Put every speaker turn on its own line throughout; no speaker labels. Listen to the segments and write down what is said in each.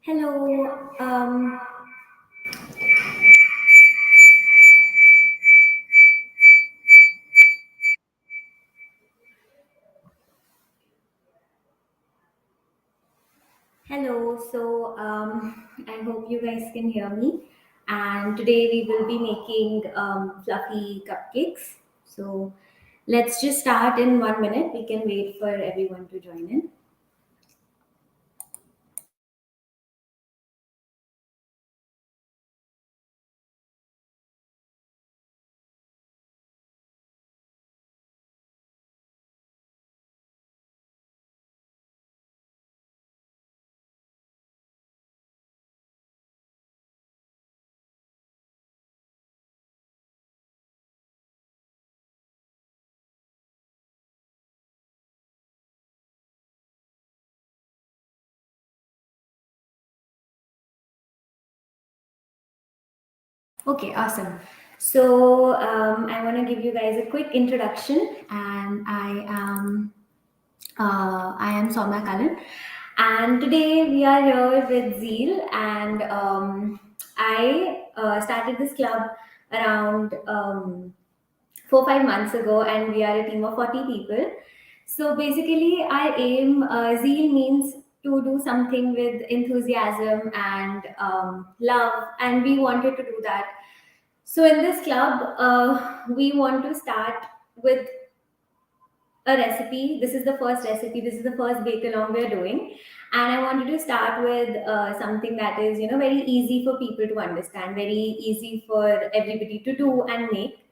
Hello. Hello. I hope you guys can hear me. And today we will be making fluffy cupcakes. So, let's just start in 1 minute. We can wait for everyone to join in. Okay, awesome. I want to give you guys a quick introduction, and I am Soumya Kalan, and today we are here with Zeal, and I started this club around 4 5 months ago, and we are a team of 40 people. So basically, our aim, Zeal means to do something with enthusiasm and love, and we wanted to do that. So in this club, we want to start with a recipe. This is the first recipe. This is the first bake along we're doing, and I wanted to start with something that is very easy for people to understand, very easy for everybody to do and make.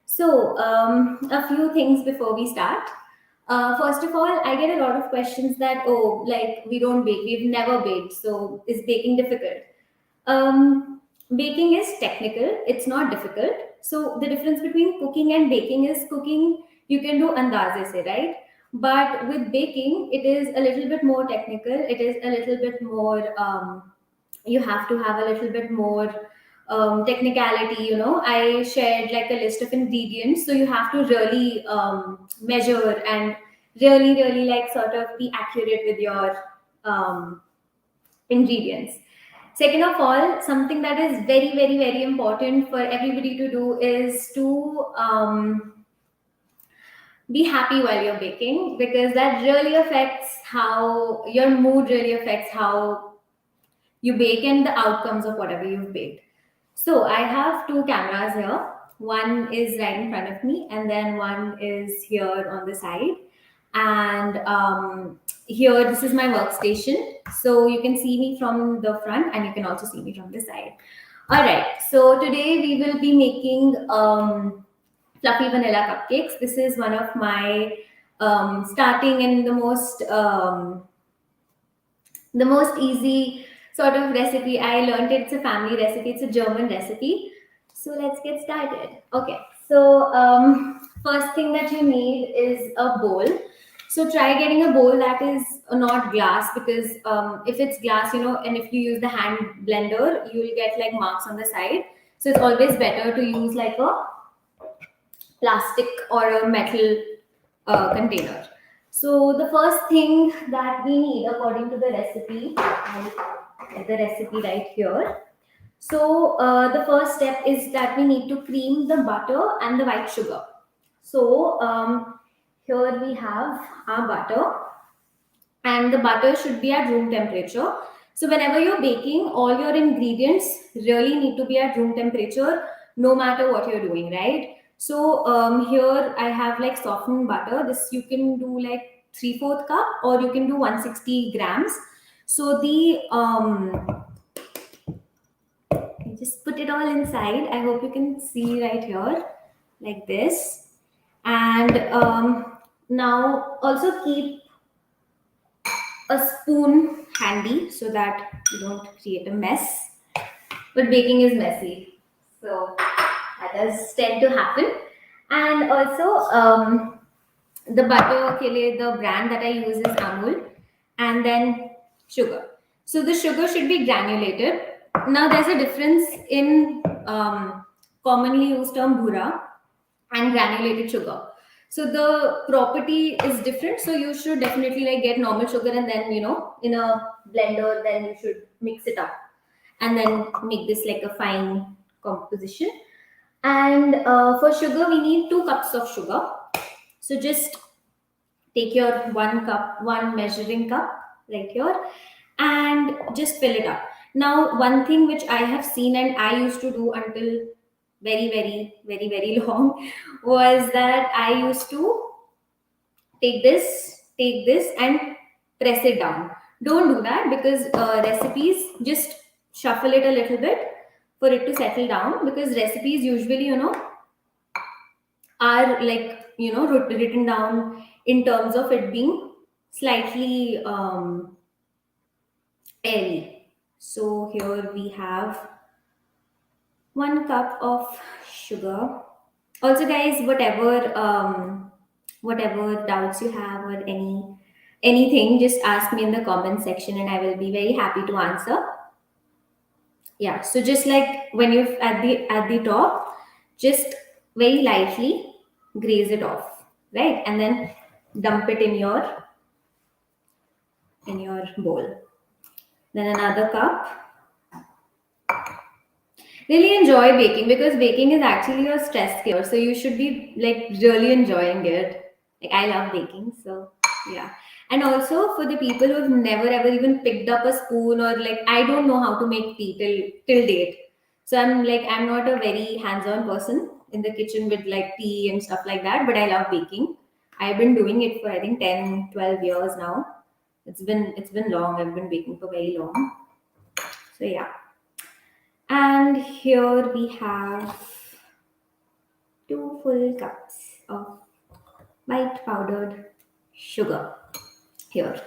So a few things before we start. First of all, I get a lot of questions that, oh, like we don't bake, we've never baked, so is baking difficult? Baking is technical, it's not difficult. So the difference between cooking and baking is cooking, you can do andaze se, right? But with baking, it is a little bit more technical. It is a little bit more, you have to have a little bit more technicality. I shared like a list of ingredients, so you have to really measure and really like sort of be accurate with your ingredients. Second of all, something that is very important for everybody to do is to be happy while you're baking, because that really affects how your mood, really affects how you bake and the outcomes of whatever you've baked. So I have two cameras here. One is right in front of me, and then one is here on the side. And here, this is my workstation. So you can see me from the front, and you can also see me from the side. All right. So today we will be making fluffy vanilla cupcakes. This is one of my starting and the most easy sort of recipe. I learned it. It's a family recipe. It's a German recipe. So let's get started. Okay. So first thing that you need is a bowl. So try getting a bowl that is not glass, because if it's glass, and if you use the hand blender, you'll get like marks on the side. So it's always better to use like a plastic or a metal container. So the first thing that we need, according to the recipe, I'll get the recipe right here. So the first step is that we need to cream the butter and the white sugar. So here we have our butter, and the butter should be at room temperature. So whenever you're baking, all your ingredients really need to be at room temperature, no matter what you're doing, right? So here I have like softened butter. This you can do like 3/4 cup, or you can do 160 grams. So the I just put it all inside. I hope you can see right here, like this. And now also keep a spoon handy so that you don't create a mess. But baking is messy, so that does tend to happen. And also, the butter ke liye, the brand that I use is Amul, and then sugar. So the sugar should be granulated. Now there's a difference in commonly used term bhura and granulated sugar. So the property is different. So you should definitely like get normal sugar and then in a blender, then you should mix it up and then make this like a fine composition. And for sugar, we need 2 cups of sugar. So just take your 1 cup, one measuring cup right here, and just fill it up. Now, one thing which I have seen and I used to do until very, very, very, very long was that I used to take this and press it down. Don't do that because recipes, just shuffle it a little bit for it to settle down, because recipes usually, are like, written down in terms of it being slightly airy. So here we have 1 cup of sugar. Also, guys, whatever doubts you have or anything, just ask me in the comment section and I will be very happy to answer. Yeah, so just like when you're at the top, just very lightly graze it off, right? And then dump it in your bowl. Then another cup. Really enjoy baking, because baking is actually a stress killer. So you should be like really enjoying it. Like I love baking, so yeah. And also for the people who've never ever even picked up a spoon, or like I don't know how to make tea till date. So I'm not a very hands-on person in the kitchen with like tea and stuff like that, but I love baking. I've been doing it for I think 10, 12 years now. It's been long. I've been baking for very long. So yeah. And here we have 2 full cups of white powdered sugar here,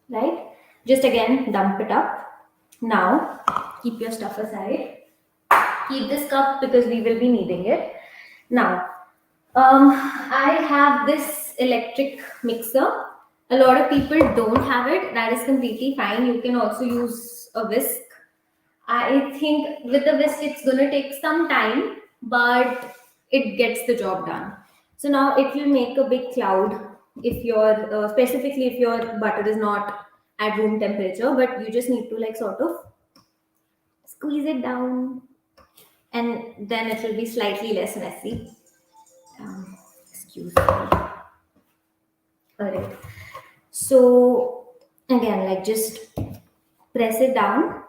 right? Just again dump it up. Now keep your stuff aside. Keep this cup because we will be needing it. Now, I have this electric mixer. A lot of people don't have it. That is completely fine. You can also use a whisk. I think with the whisk it's gonna take some time, but it gets the job done. So now it will make a big cloud if specifically if your butter is not at room temperature, but you just need to like sort of squeeze it down, and then it will be slightly less messy. Excuse me. Alright. So again, like just press it down,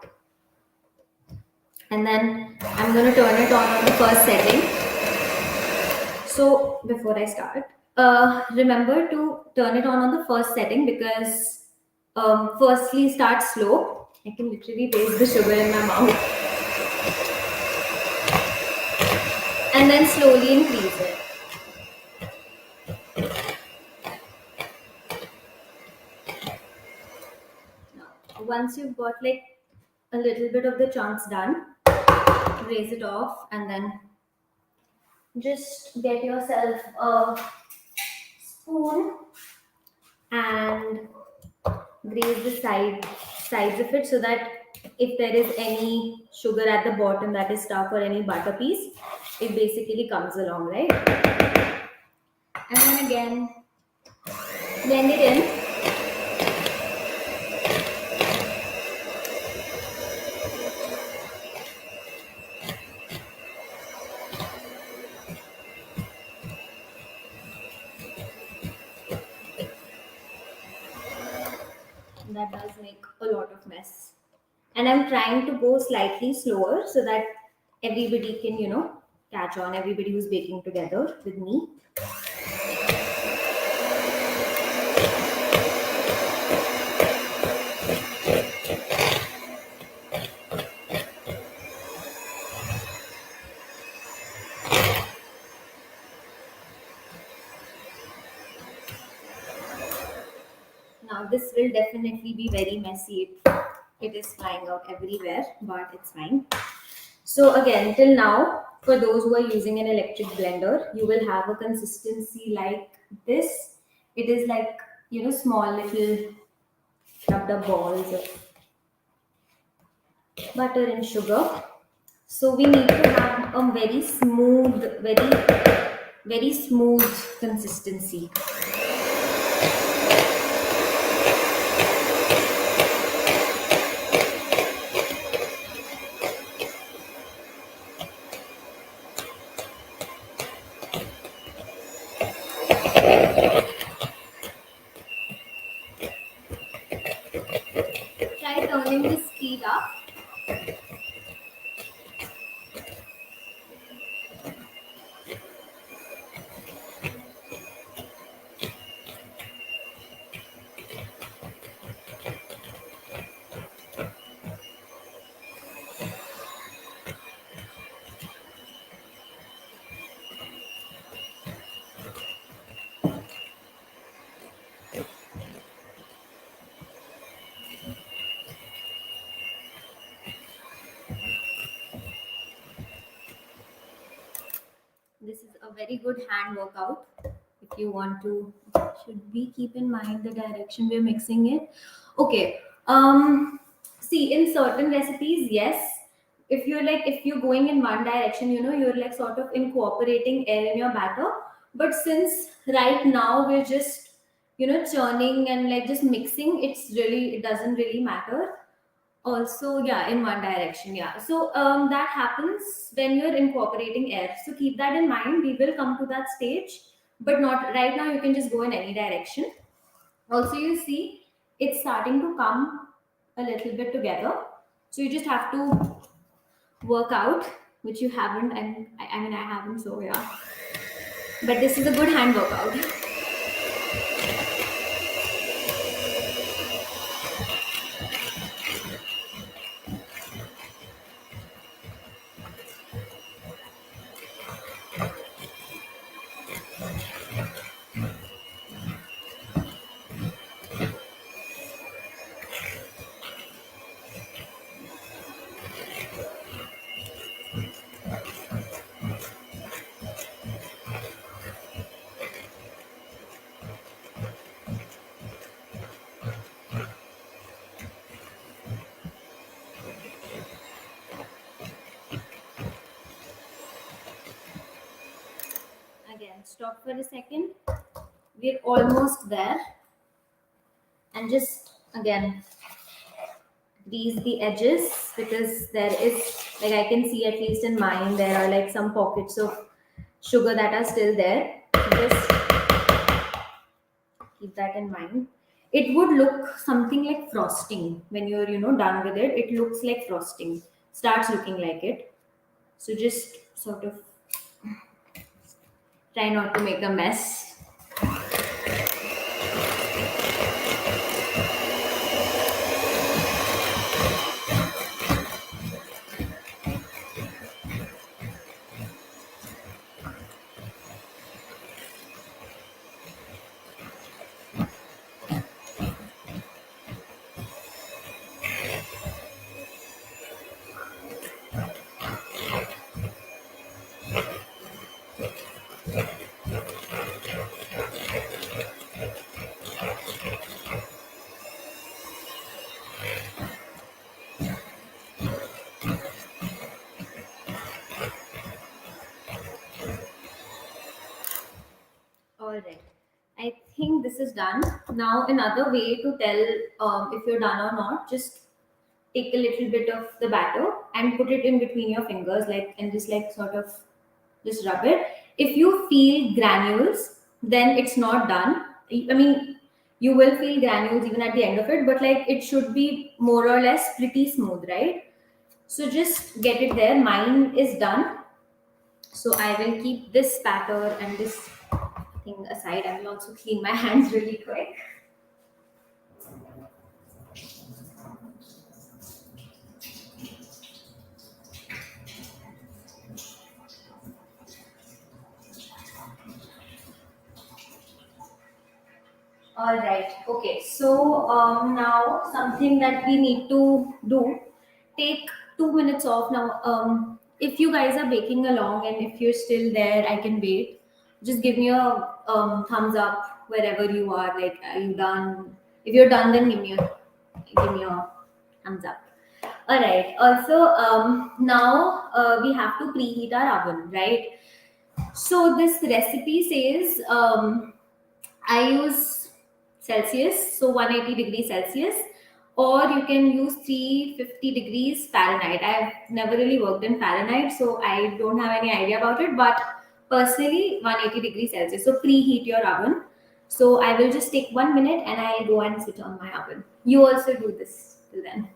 and then I'm gonna turn it on the first setting. So before I start, remember to turn it on the first setting, because firstly start slow. I can literally taste the sugar in my mouth, and then slowly increase it. Now, once you've got like a little bit of the chunks done, raise it off, and then just get yourself a spoon and graze the sides of it, so that if there is any sugar at the bottom that is stuck, or any butter piece, it basically comes along, right? And then again blend it in. That does make a lot of mess, and I'm trying to go slightly slower so that everybody can catch on, everybody who's baking together with me. Now this will definitely be very messy. It is flying out everywhere, but it's fine. So again, till now, for those who are using an electric blender, you will have a consistency like this. It is like, small little shoved up balls of butter and sugar. So we need to have a very smooth, very very smooth consistency. Try turning the speed up. This is a very good hand workout. If you want to, should we keep in mind the direction we're mixing it? Okay. See, in certain recipes, yes. If you're going in one direction, you're like sort of incorporating air in your batter. But since right now we're just, churning and like just mixing, it doesn't really matter. Also, yeah, in one direction, yeah. So that happens when you're incorporating air, so keep that in mind. We will come to that stage, but not right now. You can just go in any direction. Also, you see it's starting to come a little bit together, so you just have to work out, which you haven't, and I mean I haven't, so yeah, but this is a good hand workout. Again, stop for a second. We're almost there, and just again grease the edges, because there is, like, I can see, at least in mine, there are like some pockets of sugar that are still there. So just keep that in mind. It would look something like frosting when you're done with it. It looks like frosting, starts looking like it. So just sort of try not to make a mess. All right. I think this is done. Now, another way to tell if you're done or not, just take a little bit of the batter and put it in between your fingers, like, and just like sort of just rub it. If you feel granules, then it's not done. I mean, you will feel granules even at the end of it, but like it should be more or less pretty smooth, right? So just get it there. Mine is done. So I will keep this batter and this thing aside. I will also clean my hands really quick. All right. Okay. So now something that we need to do. Take 2 minutes off now. If you guys are baking along and if you're still there, I can wait. Just give me a thumbs up wherever you are. Like, are you done? If you're done, then give me a thumbs up. All right. Also, now we have to preheat our oven, right? So this recipe says I use Celsius, so 180 degrees Celsius, or you can use 350 degrees Fahrenheit. I've never really worked in Fahrenheit, so I don't have any idea about it, but personally, 180 degrees Celsius. So preheat your oven. So I will just take 1 minute and I'll go and switch on my oven. You also do this till then.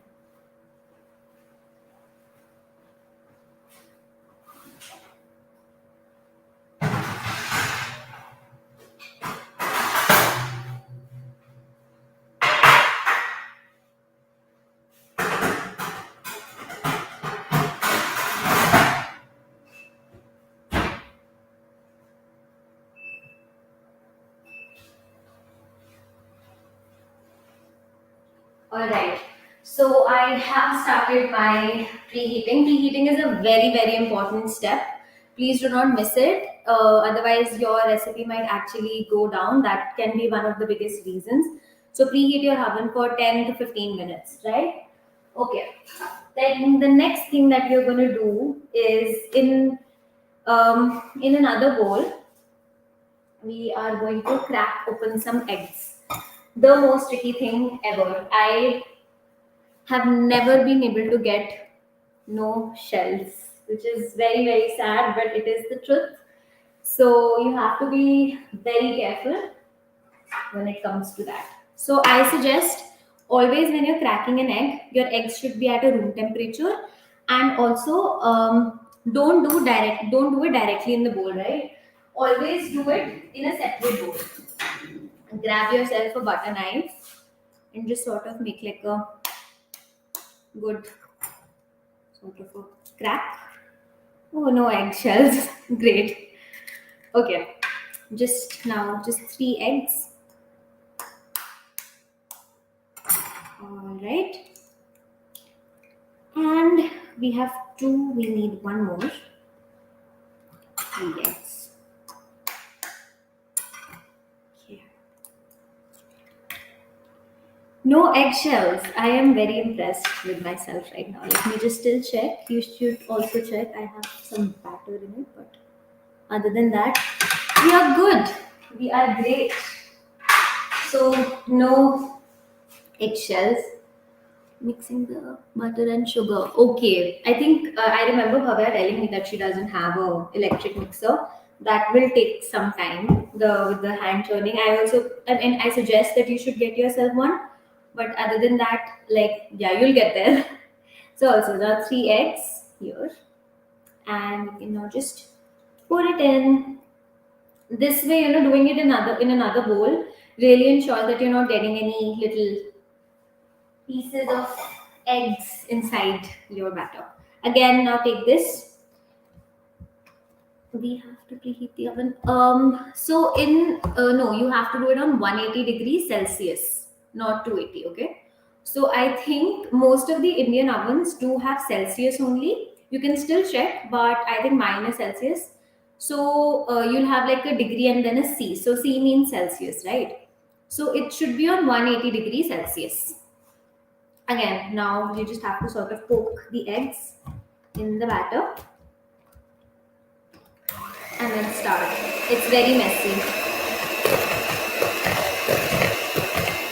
All right. So I have started my preheating. Preheating is a very, very important step. Please do not miss it. Otherwise, your recipe might actually go down. That can be one of the biggest reasons. So preheat your oven for 10 to 15 minutes, right? Okay. Then the next thing that we're going to do is in another bowl, we are going to crack open some eggs. The most tricky thing ever. I have never been able to get no shells, which is very, very sad, but it is the truth. So you have to be very careful when it comes to that. So I suggest always when you're cracking an egg, your eggs should be at a room temperature, and also don't do it directly in the bowl, right? Always do it in a separate bowl. Grab yourself a butter knife and just sort of make like a good sort of a crack. Oh no, eggshells. Great. Okay. Just 3 eggs. All right. And we have two. We need one more. 3 eggs. Okay. No eggshells. I am very impressed with myself right now. Let me just still check. You should also check. I have some batter in it, but other than that, we are good. We are great. So no eggshells. Mixing the butter and sugar. Okay, I think I remember Bhavya telling me that she doesn't have a electric mixer. That will take some time. The with the hand churning. I suggest that you should get yourself one. But other than that, like yeah, you'll get there. So also the 3 eggs here, and you can now just pour it in. This way, doing it in another bowl really ensures that you're not getting any little pieces of eggs inside your batter. Again, now take this. We have to preheat the oven. So in no, you have to do it on 180 degrees Celsius, not 280. Okay. So I think most of the Indian ovens do have Celsius only. You can still check, but I think mine is Celsius. So you'll have like a degree and then a C. So C means Celsius, right? So it should be on 180 degrees Celsius. Again, now you just have to sort of poke the eggs in the batter and then start. It's very messy.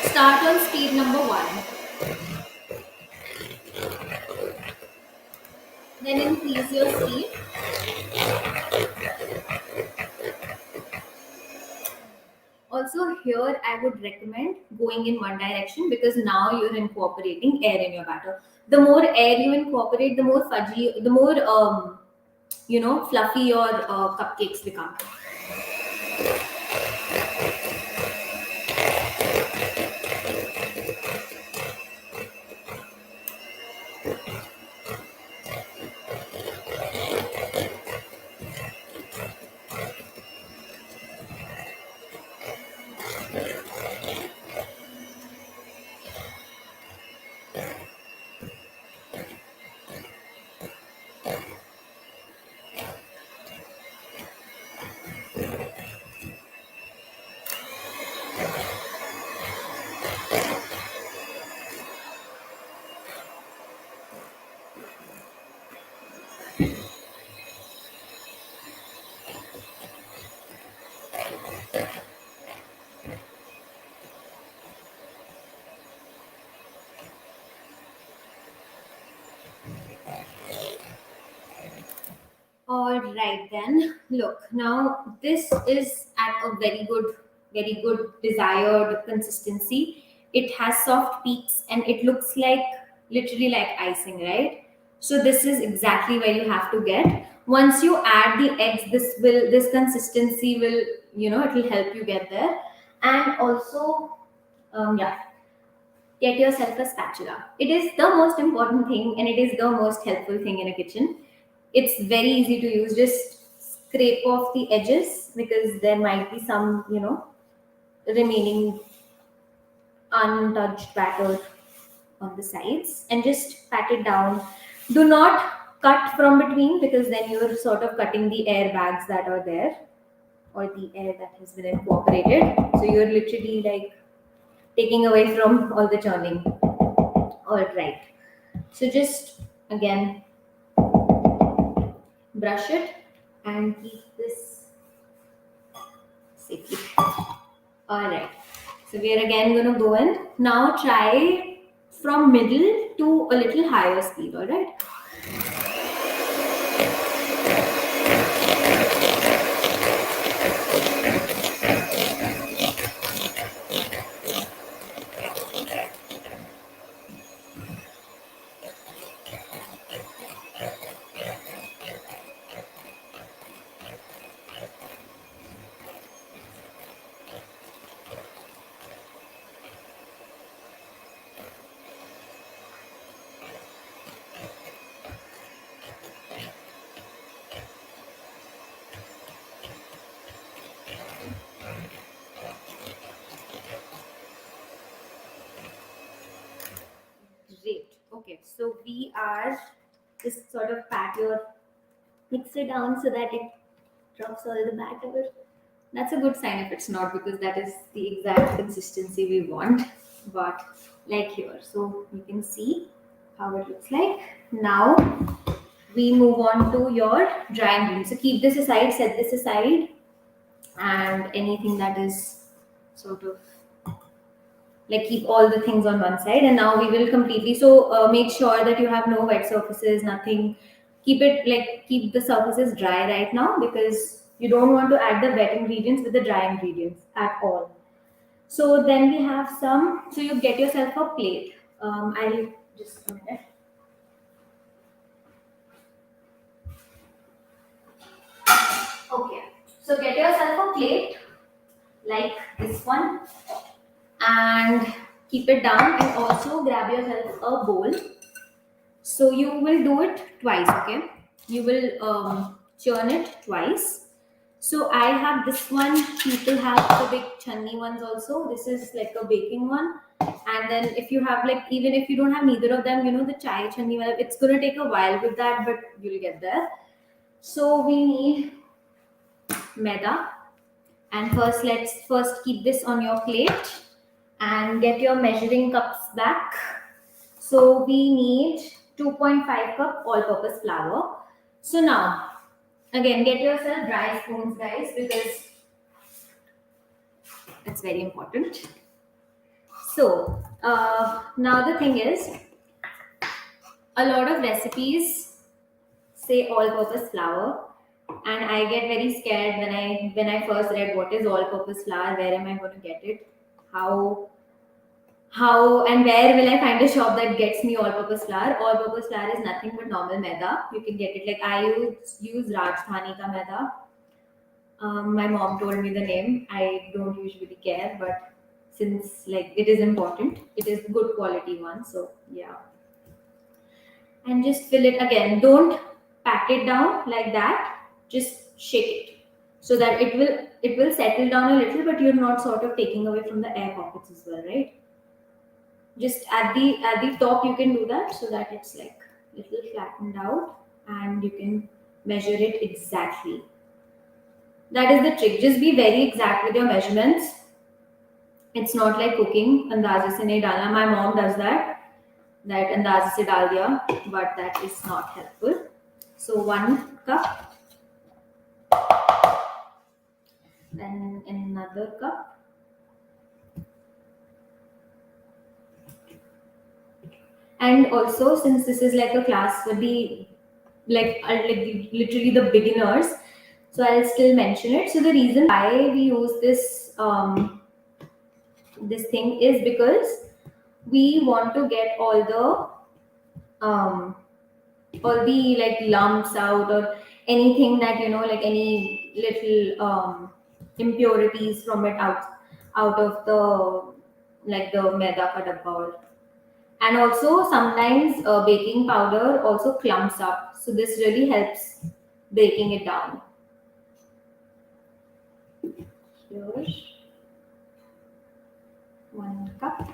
Start on speed number 1. Then increase your speed. Also here I would recommend going in one direction because now you're incorporating air in your batter. The more air you incorporate, the more fudgy, the more fluffy your cupcakes become. All right then. Look, now this is at a very good desired consistency. It has soft peaks and it looks like literally like icing, right? So this is exactly where you have to get. Once you add the eggs, this consistency will, it will help you get there. And also, yeah, get yourself a spatula. It is the most important thing and it is the most helpful thing in a kitchen. It's very easy to use. Just scrape off the edges because there might be some, remaining untouched batter on the sides, and just pat it down. Do not cut from between because then you're sort of cutting the air bags that are there, or the air that has been incorporated. So you're literally like taking away from all the churning. All right. So just again brush it and keep this safely. All right. So we are again going to go in. Now try from middle to a little higher speed. All right. Great. Okay. So we are just sort of pat your mixer down so that it drops all the batter. That's a good sign if it's not, because that is the exact consistency we want. But like here, so you can see how it looks like. Now we move on to your dry ingredients. So keep this aside, set this aside, and anything that is sort of like, keep all the things on one side. And now we will completely, so make sure that you have no wet surfaces, nothing. Keep it like, keep the surfaces dry right now, because you don't want to add the wet ingredients with the dry ingredients at all. So then we have some, so you get yourself a plate. I'll just a minute. Okay, so get yourself a plate like this one and keep it down, and also grab yourself a bowl. So you will do it twice, okay? You will churn it twice. So I have this one. People have the big chunny ones also. This is like a baking one. And then if you have like, even if you don't have neither of them, the chai chunny one, it's gonna take a while with that, but you'll get there. So we need maida. And let's first keep this on your plate and get your measuring cups back. So we need 2.5 cup all-purpose flour. So now, again, get yourself dry spoons, guys, because it's very important. So now the thing is, a lot of recipes say all-purpose flour, and I get very scared when I first read what is all-purpose flour, where am I going to get it, how and where will I find a shop that gets me all-purpose flour? All-purpose flour is nothing but normal maida. You can get it like, I use Rajdhani ka maida. My mom told me the name. I don't usually care, but since like it is important, it is good quality one. So yeah, and just fill it again. Don't pat it down like that. Just shake it so that it will settle down a little, but you're not sort of taking away from the air pockets as well, right? Just at the top you can do that so that it's like little flattened out, and you can measure it exactly. That is the trick. Just be very exact with your measurements. It's not like cooking अंदाजे से नहीं डालना. My mom does that अंदाजे से डाल दिया, but that is not helpful. So 1 cup, then another cup, and also, since this is like a class, literally the beginners. So I'll still mention it. So the reason why we use this thing is because we want to get um, all the like lumps out, or anything that like any little impurities from it out of the maida ka dabba. And also sometimes baking powder also clumps up, so this really helps breaking it down. Here, 1 cup.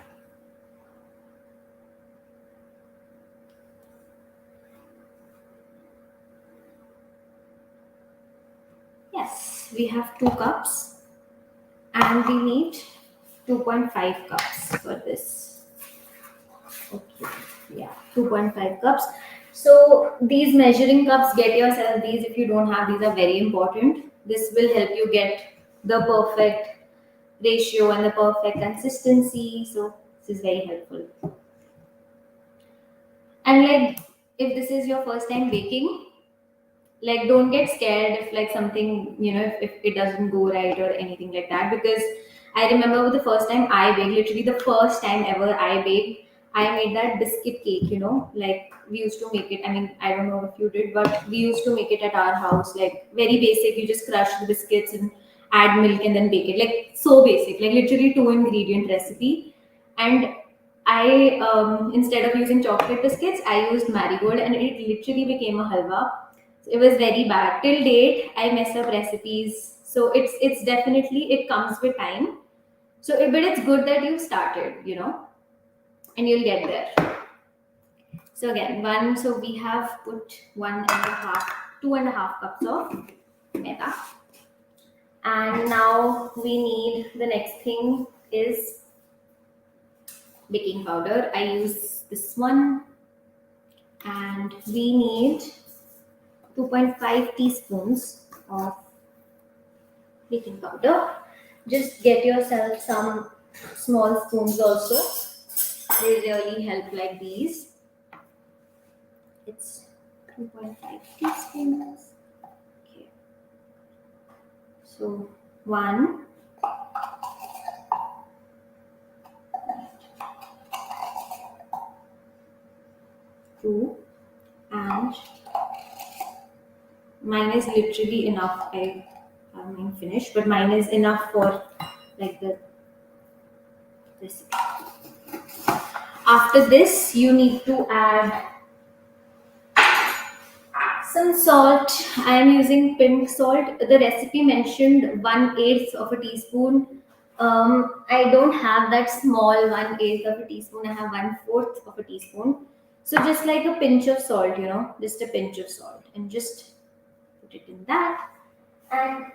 Yes, we have 2 cups, and we need 2.5 cups for this. Okay, yeah, 2.5 cups. So these measuring cups, get yourself these if you don't have. These are very important. This will help you get the perfect ratio and the perfect consistency. So this is very helpful. And like, if this is your first time baking, like don't get scared if like something, if it doesn't go right or anything like that, because I remember the first time I baked, literally the first time ever I baked, I made that biscuit cake, like we used to make it. I mean, I don't know if you did, but we used to make it at our house, like very basic. You just crush the biscuits and add milk and then bake it, like so basic, like literally 2 ingredient recipe. And I instead of using chocolate biscuits, I used marigold, and it literally became a halwa. It was very bad. Till date, I mess up recipes. So it's definitely, it comes with time. So but it's good that you started, and you'll get there. So again, so we have put 2.5 cups of maida. And now we need, the next thing is baking powder. I use this one, and we need 2.5 teaspoons of baking powder. Just get yourself some small spoons also. They really help, like these. It's 2.5 teaspoons. Okay. So 1, 2, and mine is literally enough. I have mine finished, but mine is enough for like the recipe. After this, you need to add some salt. I am using pink salt. The recipe mentioned 1/8 of a teaspoon. I don't have that small 1/8 of a teaspoon. I have 1/4 of a teaspoon. So just like a pinch of salt, just a pinch of salt, and just put it in that. And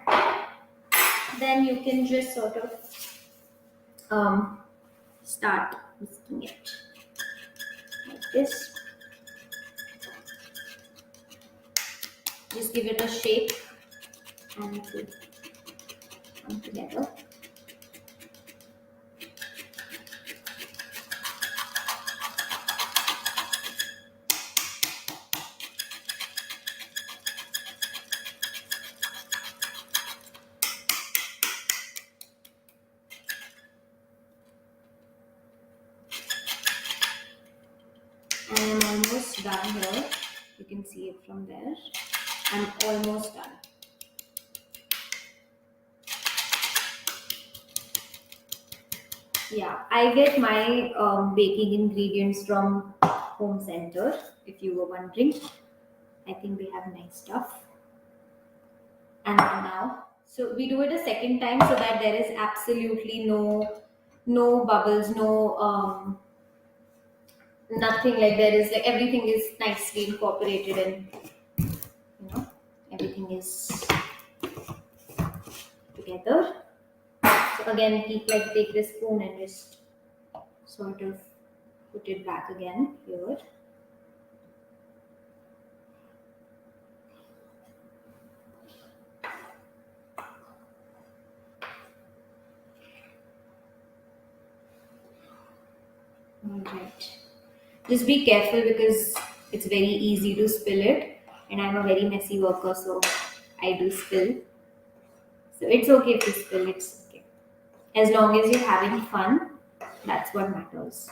then you can just sort of start whisking it like this. Just give it a shake, and it will come together. And I'm almost done here. You can see it from there. I'm almost done. Yeah, I get my baking ingredients from Home Center, if you were wondering. I think they have nice stuff. And then now, so we do it a second time so that there is absolutely no bubbles, no nothing, like there is, like everything is nicely incorporated, and everything is together. So again, take this spoon and just sort of put it back again here. Alright. Just be careful because it's very easy to spill it. and I'm a very messy worker, so I do spill. So it's okay if you spill, it's okay. As long as you're having fun, that's what matters.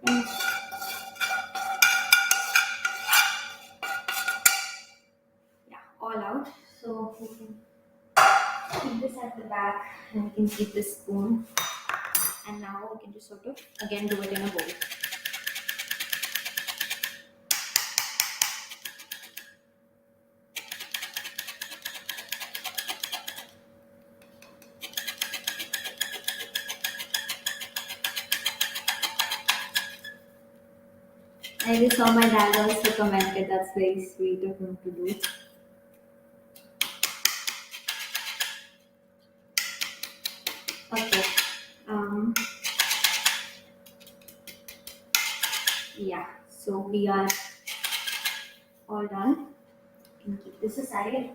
And yeah, all out. So we can keep this at the back and we can keep this spoon. And now we can just sort of again do it in a bowl. I just saw my dad also commented, that's very sweet of him to do. Okay. Yeah, so we are all done. Can keep this aside.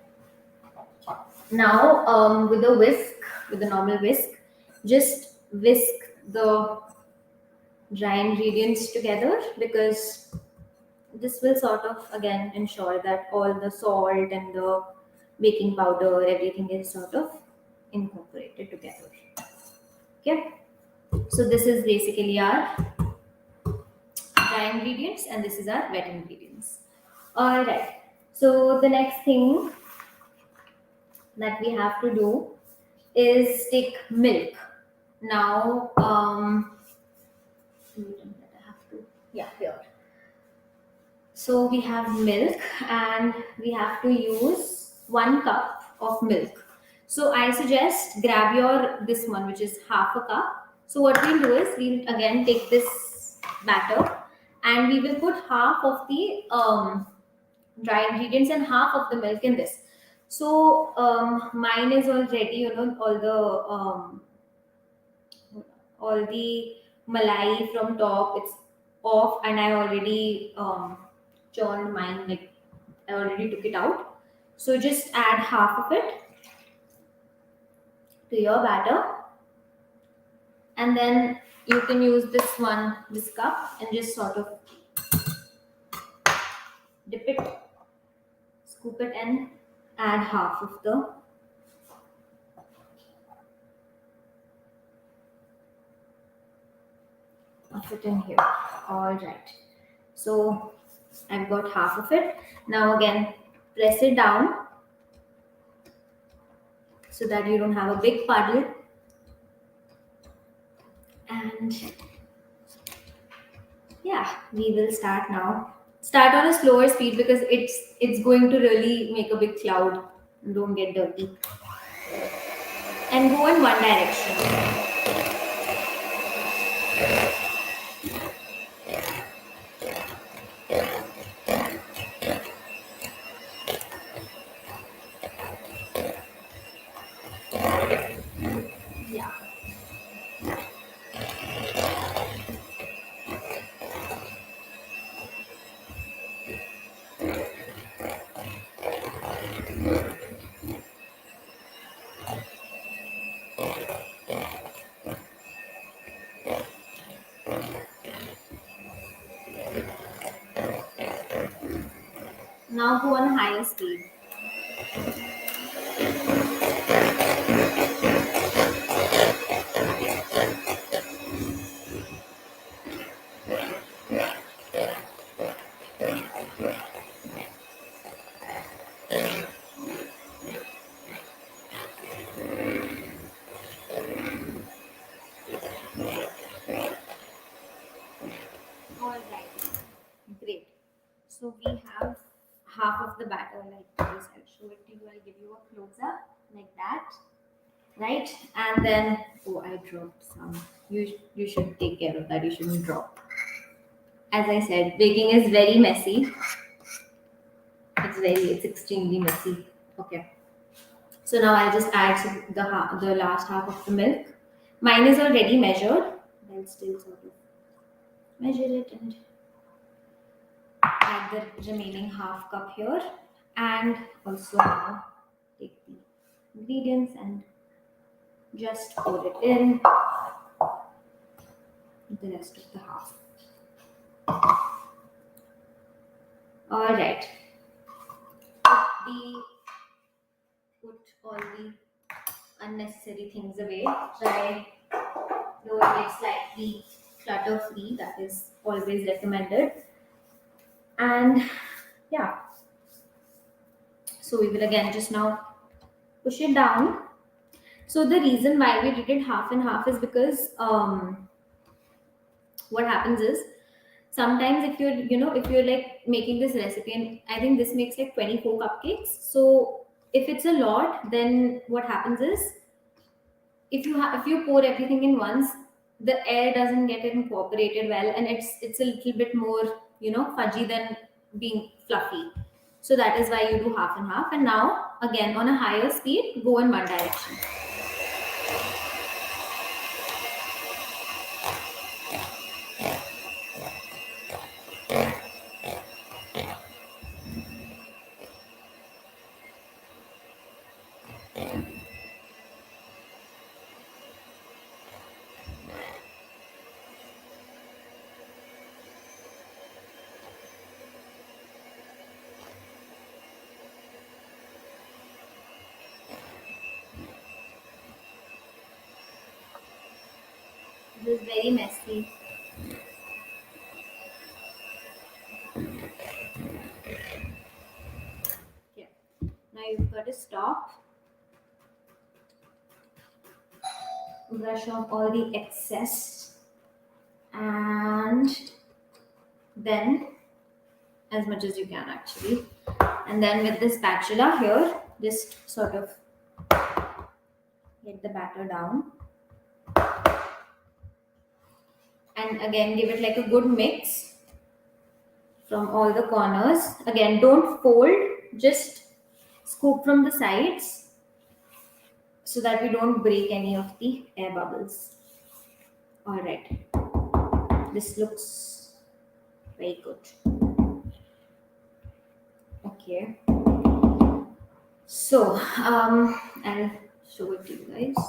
Now, with a whisk, with a normal whisk, just whisk the dry ingredients together, because this will sort of again ensure that all the salt and the baking powder, everything is sort of incorporated together. Okay, so this is basically our dry ingredients and this is our wet ingredients. All right, so the next thing that we have to do is take milk. Now, I have to, yeah, here. So we have milk and we have to use 1 cup of milk. So I suggest grab your this one, which is half a cup. So what we'll do is we'll again take this batter and we will put half of the dry ingredients and half of the milk in this. So mine is already, all the malai from top, it's off, and I already churned mine, like I already took it out. So just add half of it to your batter, and then you can use this cup, and just sort of dip it, scoop it, and add half of it in here. All right. So I've got half of it. Now again, press it down so that you don't have a big puddle. And yeah, we will start now. Start on a slower speed because it's going to really make a big cloud. Don't get dirty. And go in one direction. Yeah. Now go on higher speed. All right. Great. So we have half of the batter like this. I'll show it to you. I'll give you a close up like that. Right? And then, oh, I dropped some. You should take care of that. You shouldn't drop. As I said, baking is very messy. It's extremely messy. Okay. So now I'll just add the last half of the milk. Mine is already measured. I'll still sort of measure it and add the remaining half cup here. And also now take the ingredients and just pour it in the rest of the half. All right. Put all the unnecessary things away. Try doing it slightly clutter free. That is always recommended. And yeah, so we will again just now push it down. So the reason why we did it half and half is because what happens is sometimes if you're like making this recipe, and I think this makes like 24 cupcakes. So if it's a lot, then what happens is if you pour everything in once, the air doesn't get incorporated well, and it's a little bit more fudgy than being fluffy. So that is why you do half and half. And now again on a higher speed, go in one direction. This is very messy. Okay. Now you've got to stop, brush off all the excess, and then as much as you can actually. And then with this spatula here, just sort of get the batter down. And again, give it like a good mix from all the corners. Again, don't fold, just scoop from the sides so that we don't break any of the air bubbles. All right, this looks very good. Okay, so I'll show it to you guys.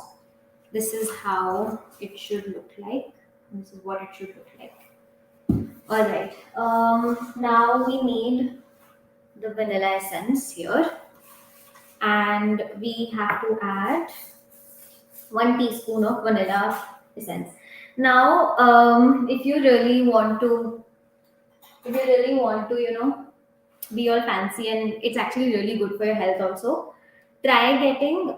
This is how it should look like. This is what it should look like. All right. Now we need the vanilla essence here, and we have to add 1 teaspoon of vanilla essence. Now, if you really want to, be all fancy, and it's actually really good for your health also, try getting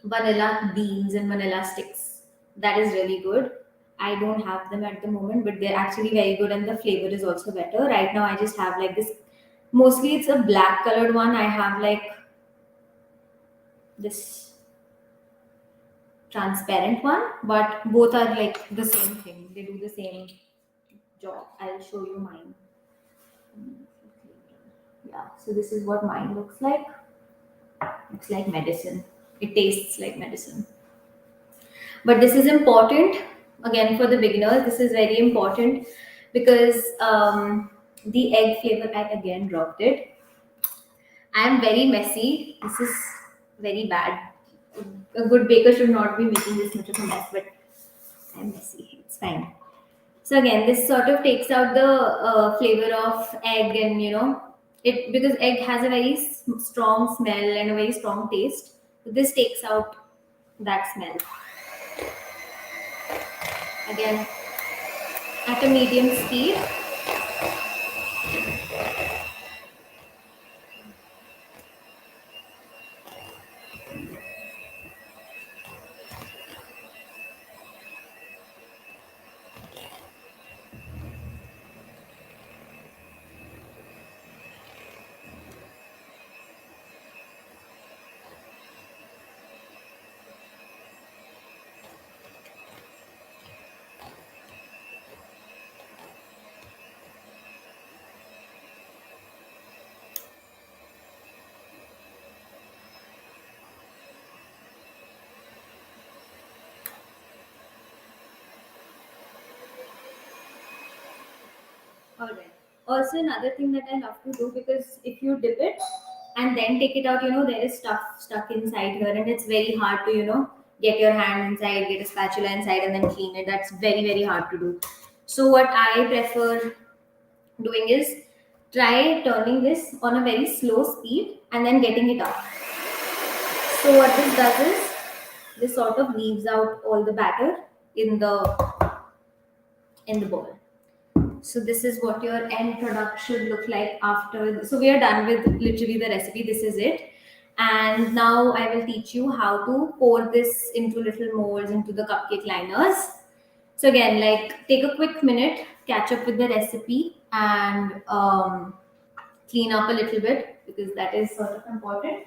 vanilla beans and vanilla sticks. That is really good. I don't have them at the moment, but they're actually very good, and the flavor is also better. Right now, I just have like this. Mostly, it's a black colored one. I have like this transparent one, but both are like the same thing. They do the same job. I'll show you mine. Yeah, so this is what mine looks like. Looks like medicine. It tastes like medicine. But this is important again for the beginners. This is very important because the egg flavor, I again dropped it. I am very messy. This is very bad. A good baker should not be making this much of a mess, but I'm messy. It's fine. So again, this sort of takes out the flavor of egg, and it, because egg has a very strong smell and a very strong taste. This takes out that smell. Again, at a medium speed. All right. Also, another thing that I love to do, because if you dip it, and then take it out, there is stuff stuck inside here, and it's very hard to, get your hand inside, get a spatula inside, and then clean it. That's very, very hard to do. So, what I prefer doing is try turning this on a very slow speed and then getting it out. So, what this does is this sort of leaves out all the batter in the bowl. So this is what your end product should look like after. So we are done with literally the recipe. This is it. And now I will teach you how to pour this into little molds, into the cupcake liners. So again, like take a quick minute, catch up with the recipe, and clean up a little bit, because that is sort of important.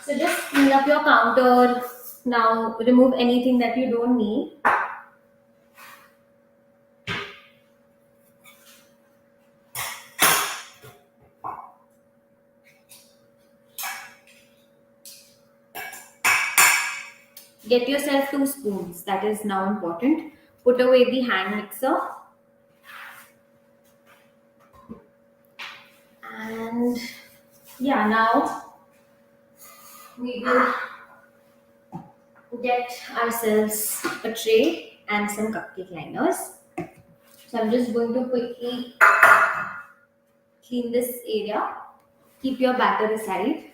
So just clean up your counter. Now remove anything that you don't need. Get yourself 2 spoons. That is now important. Put away the hand mixer. And yeah, now we will get ourselves a tray and some cupcake liners. So I'm just going to quickly clean this area. Keep your batter aside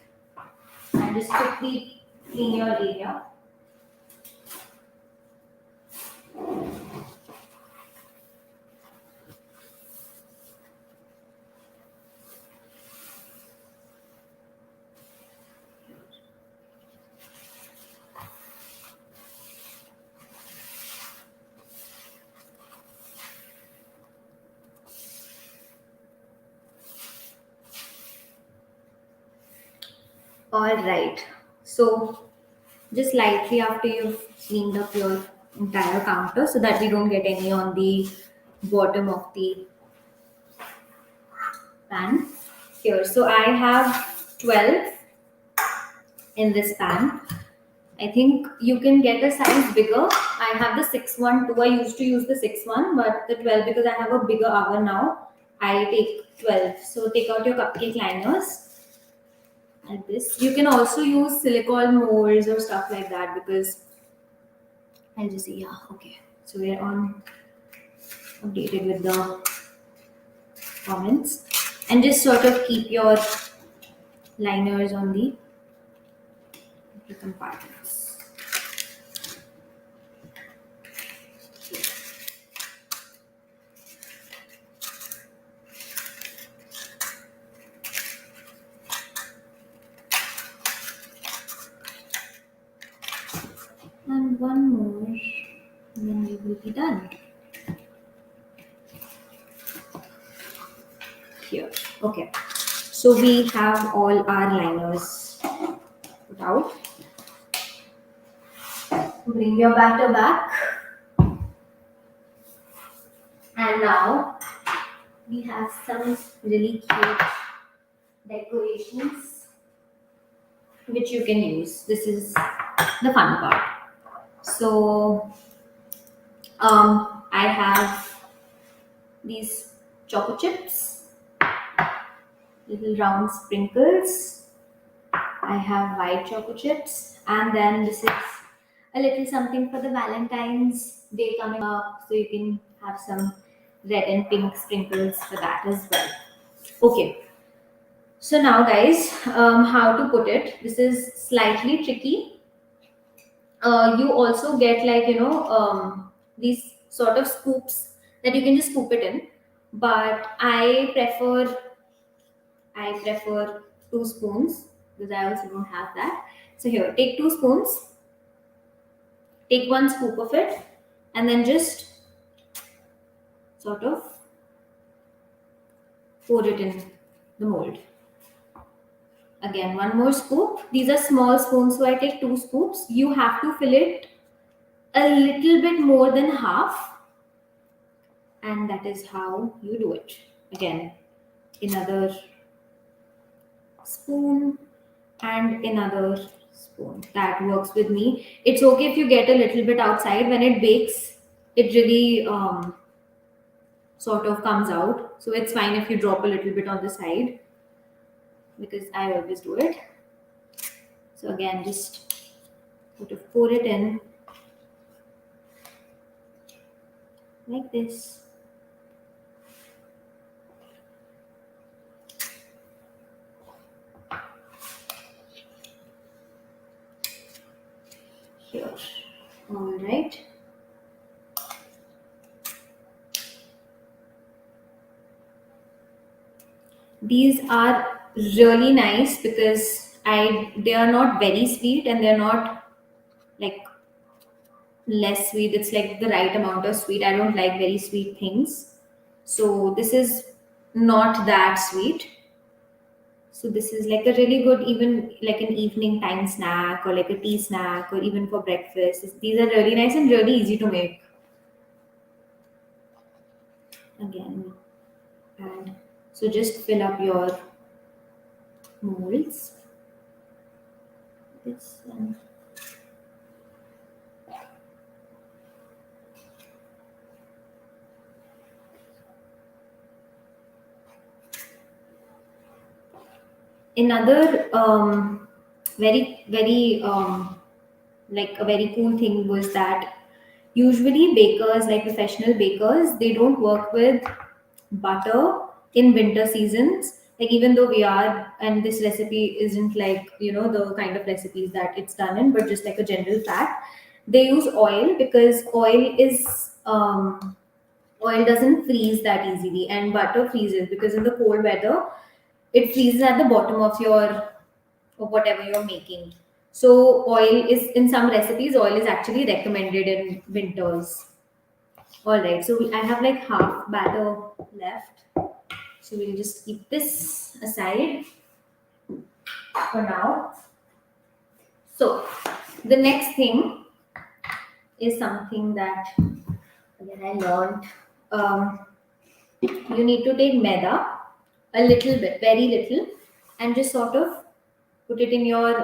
and just quickly clean your area. All right. So just lightly after you've cleaned up your entire counter, so that we don't get any on the bottom of the pan. Here, so I have 12 in this pan. I think you can get a size bigger. I have the 6 one too. I used to use the 6 one, but the 12, because I have a bigger oven now, I take 12. So take out your cupcake liners like this. You can also use silicone molds or stuff like that, because I'll just see. Yeah, okay. So we're on updated with the comments, and just sort of keep your liners on the compartments. And one more, and then we will be done. Here, okay. So we have all our liners put out. Bring your batter back. And now we have some really cute decorations which you can use. This is the fun part. So I have these choco chips, little round sprinkles. I have white choco chips, and then this is a little something for the Valentine's Day coming up, so you can have some red and pink sprinkles for that as well. Okay, so now guys, how to put it? This is slightly tricky. You also get, like, these sort of scoops that you can just scoop it in, but I prefer 2 spoons, because I also don't have that. So here, take 2 spoons, take 1 scoop of it, and then just sort of pour it in the mold. Again, 1 more scoop. These are small spoons, so I take 2 scoops. You have to fill it a little bit more than half, and that is how you do it. Again, another spoon and another spoon. That works with me. It's okay if you get a little bit outside. When it bakes, it really sort of comes out. So it's fine if you drop a little bit on the side. because I always do it. So again, just sort of pour it in like this. Here. All right. These are really nice because they are not very sweet and they're not like less sweet. It's like the right amount of sweet. I don't like very sweet things. So this is not that sweet. So this is like a really good, even like an evening time snack or like a tea snack or even for breakfast. These are really nice and really easy to make. Again, and so just fill up your molds. This and another very like a very cool thing was that usually bakers, like professional bakers, they don't work with butter in winter seasons. Like even though we are, and this recipe isn't like the kind of recipes that it's done in, but just like a general fact, they use oil because oil doesn't freeze that easily, and butter freezes because in the cold weather it freezes at the bottom of your of whatever you're making. So oil is in some recipes, oil is actually recommended in winters. All right, so I have like half batter left. So we'll just keep this aside for now. So the next thing is something that again I learned. Um, you need to take maida, a little bit, very little, and just sort of put it in your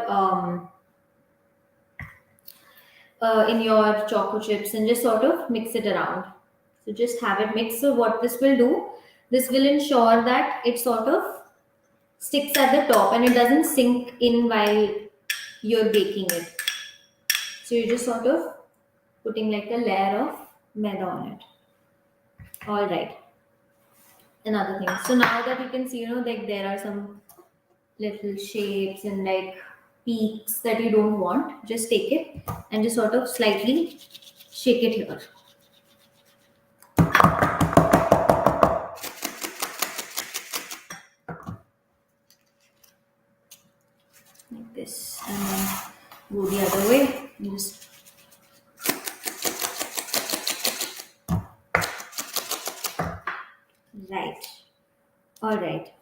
choco chips and just sort of mix it around. So just have it mixed. So what this will do, this will ensure that it sort of sticks at the top and it doesn't sink in while you're baking it. So you're just sort of putting like a layer of maida on it. All right. Another thing. So now that you can see, like there are some little shapes and like peaks that you don't want, just take it and just sort of slightly shake it here. Like this. And then go the other way. Just right. All right.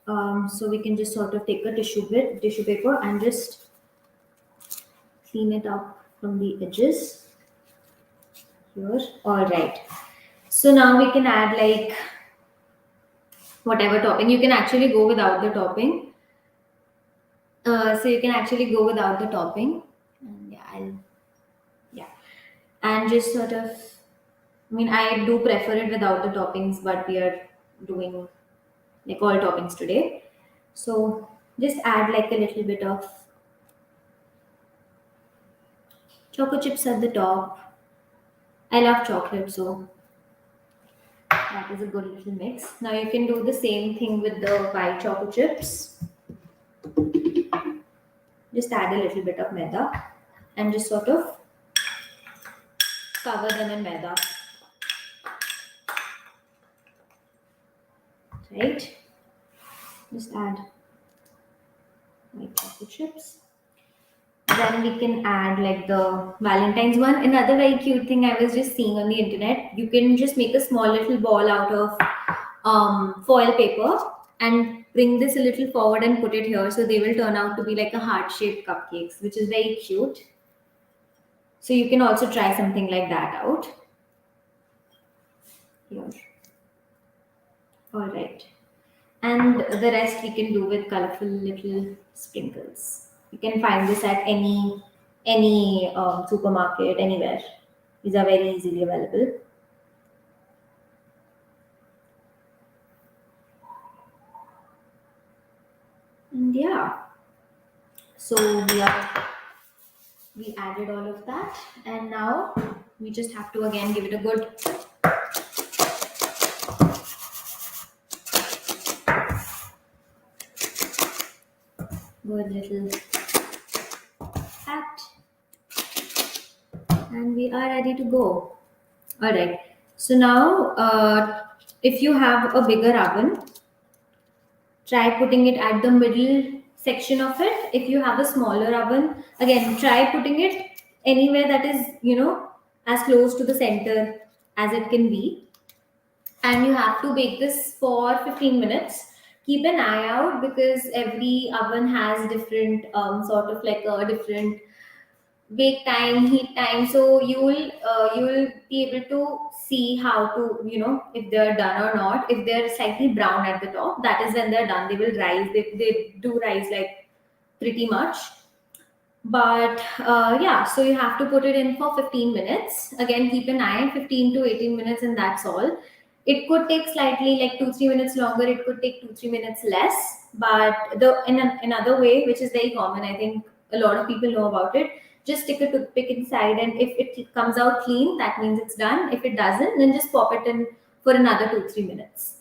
So we can just sort of take a tissue paper, and just clean it up from the edges here. All right. So now we can add like whatever topping. You can actually go without the topping. So you can actually go without the topping. And yeah, and just sort of. I mean, I do prefer it without the toppings, but we are doing like all toppings today. So just add like a little bit of choco chips at the top. I love chocolate, so that is a good little mix. Now you can do the same thing with the white choco chips. Just add a little bit of maida and just sort of cover them in maida. Right? Just add white choco chips. Then we can add like the Valentine's one. Another very cute thing I was just seeing on the internet. You can just make a small little ball out of foil paper and bring this a little forward and put it here. So they will turn out to be like a heart-shaped cupcakes, which is very cute. So you can also try something like that out. Here. All right. And the rest we can do with colorful little sprinkles. You can find this at any supermarket, anywhere. These are very easily available. And yeah, so we added all of that, and now we just have to again give it a good little pat, and we are ready to go. All right. So now, if you have a bigger oven, try putting it at the middle section of it. If you have a smaller oven, again, try putting it anywhere that is, as close to the center as it can be. And you have to bake this for 15 minutes. Keep an eye out because every oven has different sort of like a different bake time, heat time. So you will be able to see how to, if they're done or not. If they're slightly brown at the top, that is when they're done. They will rise. They do rise like pretty much. But yeah, so you have to put it in for 15 minutes. Again, keep an eye, 15 to 18 minutes, and that's all. It could take slightly like 2 3 minutes longer. It could take 2 3 minutes less. But another way, which is very common, I think a lot of people know about it. Just stick a toothpick inside, and if it comes out clean, that means it's done. If it doesn't, then just pop it in for another 2 3 minutes.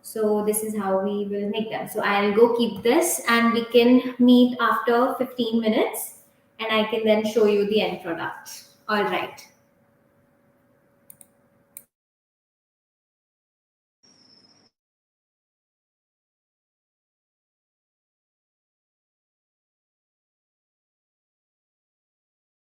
So this is how we will make them. So I'll go keep this, and we can meet after 15 minutes, and I can then show you the end product. All right.